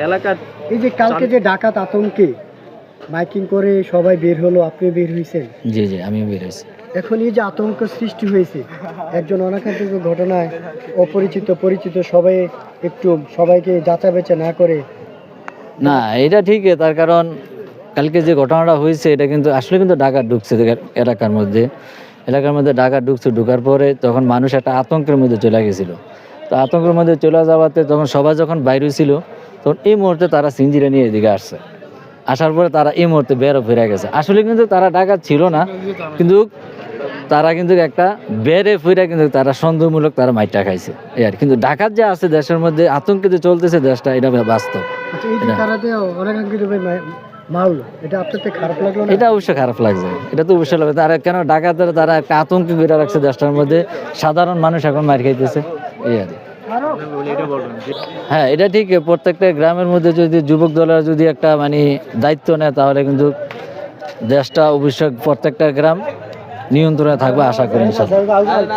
এলাকার এই যে কালকে যে ডাকাত আতঙ্কে মাইকিং করে সবাই বের হলো, আপনি বের হয়েছেন। জি জি আমি বের হয়েছি। এখন এই যে আতঙ্ক সৃষ্টি হয়েছে একজন অনাকাঙ্ক্ষিত ঘটনায়, অপরিচিত পরিচিত সবাই একটু সবাইকে যাচা বেচা না করে। না এটা ঠিক, তার কারণ কালকে যে ঘটনাটা হয়েছে এটা কিন্তু আসলে কিন্তু ডাকাত ঢুকছে এলাকার মধ্যে। ডাকাত ঢুকছে, ঢুকার পরে তখন মানুষ একটা আতঙ্কের মধ্যে চলে গেছিলো। তো আতঙ্কের মধ্যে চলে যাওয়াতে তখন সবাই যখন বাইরে ছিল তখন এই মুহূর্তে তারা সিঞ্জিরা নিয়ে এদিকে আসছে। আসার পরে তারা এই মুহূর্তে বেরো ফিরে গেছে। আসলে কিন্তু তারা ডাকাত ছিল না, কিন্তু তারা কিন্তু একটা বেড়ে ফিরে কিন্তু তারা সন্দেহমূলক তারা মাইটটা খাইছে এই আর। কিন্তু ডাকাত যে আছে দেশের মধ্যে, আতঙ্কে যে চলতেছে দেশটা, এটা বাস্তব। আচ্ছা, এই যে তারা যে অনাকাঙ্ক্ষিত মারলো, এটা আপনাদের খারাপ লাগলো না? এটা অবশ্যই খারাপ লাগছে, এটা তো অবশ্যই লাগবে। তারা কেন ডাকাতের তারা একটা আতঙ্ক করে রাখছে দেশটার মধ্যে, সাধারণ মানুষ এখন মার খাইতেছে এই আর। হ্যাঁ এটা ঠিক, প্রত্যেকটা গ্রামের মধ্যে যদি যুবক দলের যদি একটা মানে দায়িত্ব নেয় তাহলে কিন্তু দেশটা অবশ্যই প্রত্যেকটা গ্রাম নিয়ন্ত্রণে থাকবে আশা করি ইনশাআল্লাহ।